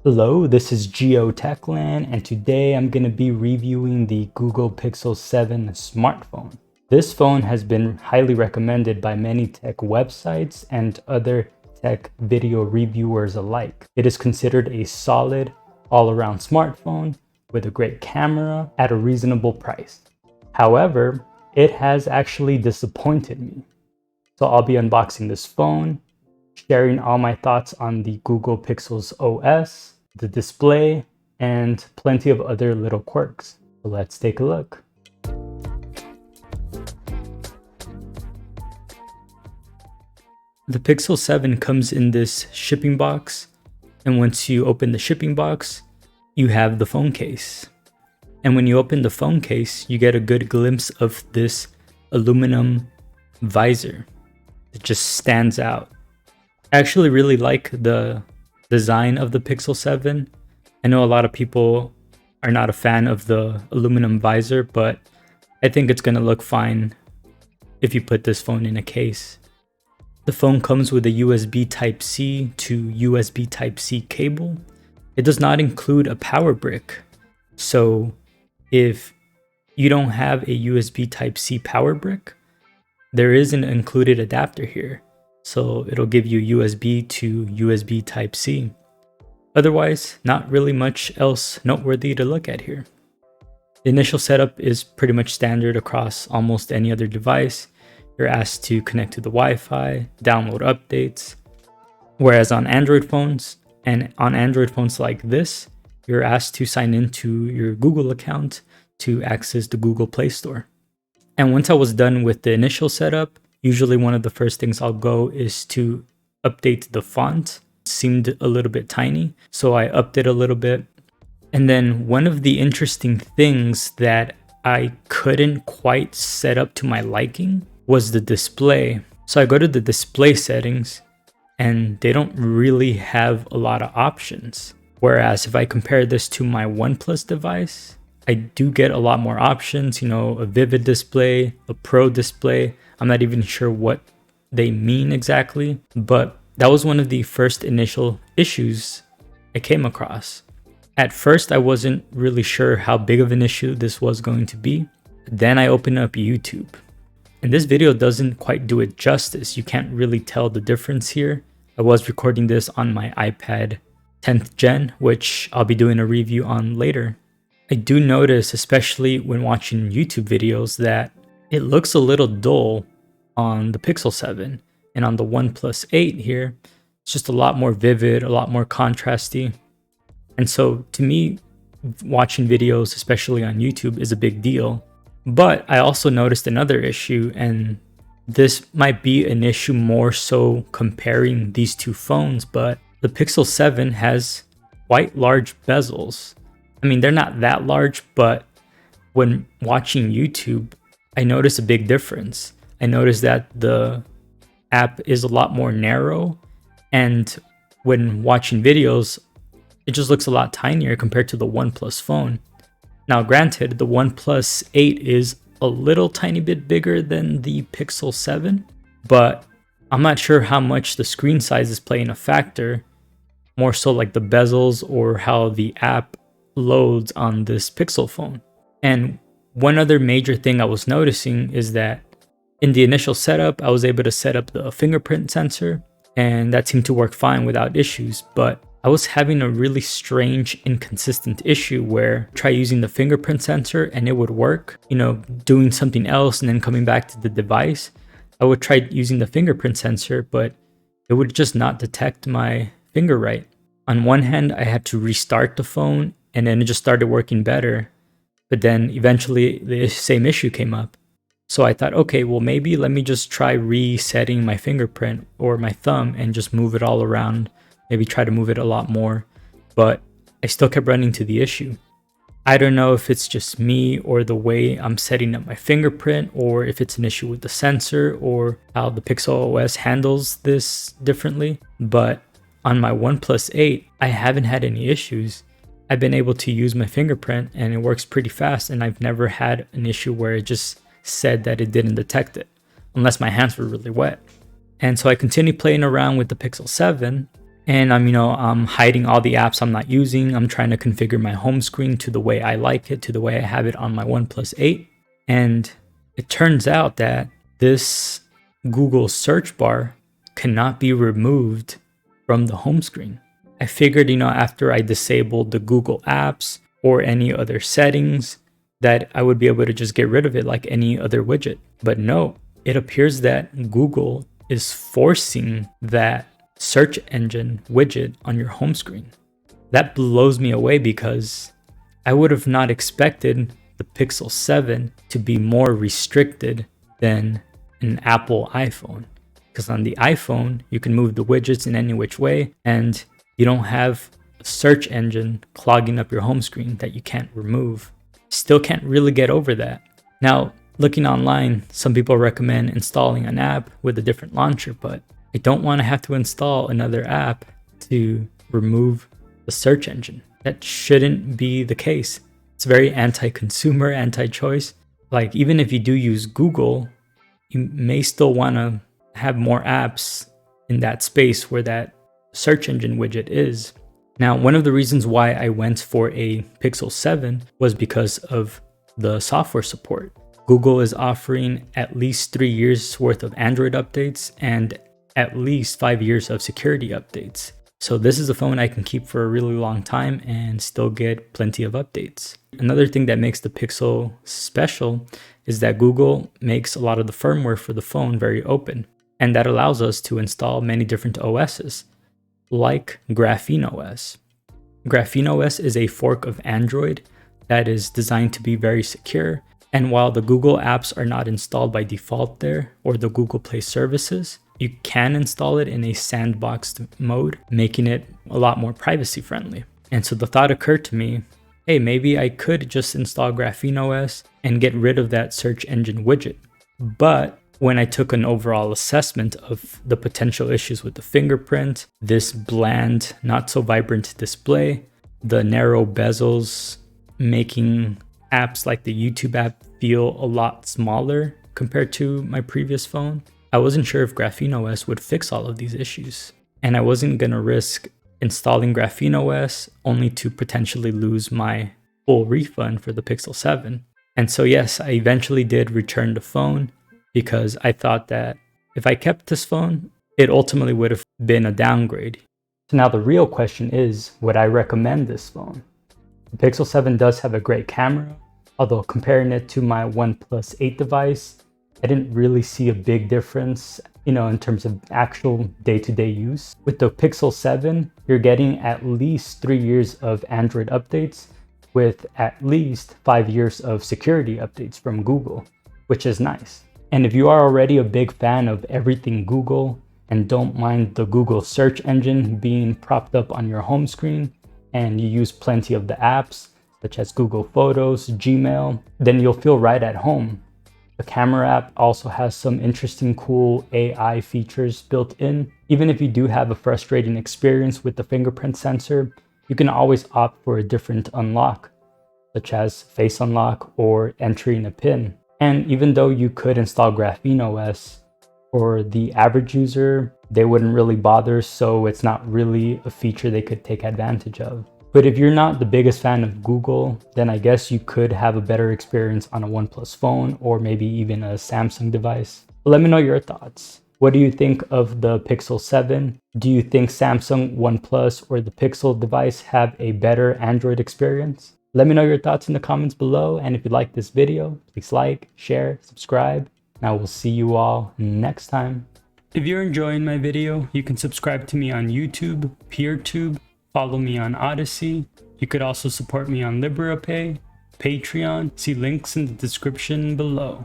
Hello, this is Geotech Land, and today I'm going to be reviewing the Google Pixel 7 smartphone. This phone has been highly recommended by many tech websites and other tech video reviewers alike. It is considered a solid, all-around smartphone with a great camera at a reasonable price. However, it has actually disappointed me. So I'll be unboxing this phone, sharing all my thoughts on the Google Pixel's OS, the display, and plenty of other little quirks. So let's take a look. The Pixel 7 comes in this shipping box, and once you open the shipping box, you have the phone case. And when you open the phone case, you get a good glimpse of this aluminum visor. It just stands out. I actually really like the design of the Pixel 7. I know a lot of people are not a fan of the aluminum visor, but I think it's going to look fine if you put this phone in a case. The phone comes with a USB Type-C to USB Type-C cable. It does not include a power brick. So if you don't have a USB Type-C power brick, there is an included adapter here. So it'll give you USB to USB Type-C. Otherwise, not really much else noteworthy to look at here. The initial setup is pretty much standard across almost any other device. You're asked to connect to the Wi-Fi, download updates. Whereas on Android phones, and on Android phones like this, you're asked to sign into your Google account to access the Google Play Store. And once I was done with the initial setup, usually one of the first things I'll go is to update the font. It seemed a little bit tiny, so I upped it a little bit. And then one of the interesting things that I couldn't quite set up to my liking was the display. So I go to the display settings and they don't really have a lot of options. Whereas if I compare this to my OnePlus device, I do get a lot more options, a vivid display, a pro display. I'm not even sure what they mean exactly, but that was one of the first initial issues I came across. At first, I wasn't really sure how big of an issue this was going to be. Then I opened up YouTube. And this video doesn't quite do it justice. You can't really tell the difference here. I was recording this on my iPad 10th gen, which I'll be doing a review on later. I do notice, especially when watching YouTube videos, that it looks a little dull on the Pixel 7, and on the OnePlus 8 here, it's just a lot more vivid, a lot more contrasty. And so to me, watching videos, especially on YouTube, is a big deal. But I also noticed another issue, and this might be an issue more so comparing these two phones, but the Pixel 7 has quite large bezels. I mean, they're not that large, but when watching YouTube, I noticed a big difference. I noticed that the app is a lot more narrow, and when watching videos, it just looks a lot tinier compared to the OnePlus phone. Now, granted, the OnePlus 8 is a little tiny bit bigger than the Pixel 7, but I'm not sure how much the screen size is playing a factor, more so like the bezels or how the app loads on this Pixel phone. And one other major thing I was noticing is that in the initial setup, I was able to set up the fingerprint sensor, and that seemed to work fine without issues, but I was having a really strange, inconsistent issue where I try using the fingerprint sensor and it would work, doing something else and then coming back to the device. I would try using the fingerprint sensor, but it would just not detect my finger right. On one hand, I had to restart the phone and then it just started working better. But then eventually the same issue came up. So I thought, okay, well, maybe let me just try resetting my fingerprint or my thumb and just move it all around. Maybe try to move it a lot more, but I still kept running into the issue. I don't know if it's just me or the way I'm setting up my fingerprint, or if it's an issue with the sensor or how the Pixel OS handles this differently. But on my OnePlus 8, I haven't had any issues. I've been able to use my fingerprint and it works pretty fast, and I've never had an issue where it just said that it didn't detect it, unless my hands were really wet. And so I continued playing around with the Pixel 7. and I'm hiding all the apps I'm not using. I'm trying to configure my home screen to the way I like it, to the way I have it on my OnePlus 8. And it turns out that this Google search bar cannot be removed from the home screen. I figured, after I disabled the Google apps or any other settings, that I would be able to just get rid of it like any other widget. But no, it appears that Google is forcing that search engine widget on your home screen. That blows me away because I would have not expected the Pixel 7 to be more restricted than an Apple iPhone. Because on the iPhone, you can move the widgets in any which way, and you don't have a search engine clogging up your home screen that you can't remove. Still can't really get over that. Now, looking online, some people recommend installing an app with a different launcher, but I don't want to have to install another app to remove the search engine. That shouldn't be the case. It's very anti-consumer, anti-choice. Like, even if you do use Google, you may still want to have more apps in that space where that search engine widget is. Now, one of the reasons why I went for a Pixel 7 was because of the software support. Google is offering at least 3 years worth of Android updates and at least 5 years of security updates. So this is a phone I can keep for a really long time and still get plenty of updates. Another thing that makes the Pixel special is that Google makes a lot of the firmware for the phone very open. And that allows us to install many different OSs, like Graphene OS. Graphene OS is a fork of Android that is designed to be very secure. And while the Google apps are not installed by default there, or the Google Play services, you can install it in a sandboxed mode, making it a lot more privacy friendly. And so the thought occurred to me, hey, maybe I could just install Graphene OS and get rid of that search engine widget. But when I took an overall assessment of the potential issues with the fingerprint, this bland, not so vibrant display, the narrow bezels making apps like the YouTube app feel a lot smaller compared to my previous phone, I wasn't sure if Graphene OS would fix all of these issues. And I wasn't going to risk installing Graphene OS only to potentially lose my full refund for the Pixel 7. And so yes, I eventually did return the phone because I thought that if I kept this phone, it ultimately would have been a downgrade. So now the real question is, would I recommend this phone? The Pixel 7 does have a great camera, although comparing it to my OnePlus 8 device, I didn't really see a big difference, in terms of actual day-to-day use. With the Pixel 7, you're getting at least 3 years of Android updates with at least 5 years of security updates from Google, which is nice. And if you are already a big fan of everything Google and don't mind the Google search engine being propped up on your home screen, and you use plenty of the apps, such as Google Photos, Gmail, then you'll feel right at home. The camera app also has some interesting, cool AI features built in. Even if you do have a frustrating experience with the fingerprint sensor, you can always opt for a different unlock, such as face unlock or entering a PIN. And even though you could install Graphene OS, for the average user, they wouldn't really bother, so it's not really a feature they could take advantage of. But if you're not the biggest fan of Google, then I guess you could have a better experience on a OnePlus phone or maybe even a Samsung device. But let me know your thoughts. What do you think of the Pixel 7? Do you think Samsung, OnePlus, or the Pixel device have a better Android experience? Let me know your thoughts in the comments below, and if you like this video, please like, share, subscribe, and I will see you all next time. If you're enjoying my video, you can subscribe to me on YouTube, PeerTube, follow me on Odyssey. You could also support me on LiberaPay, Patreon. See links in the description below.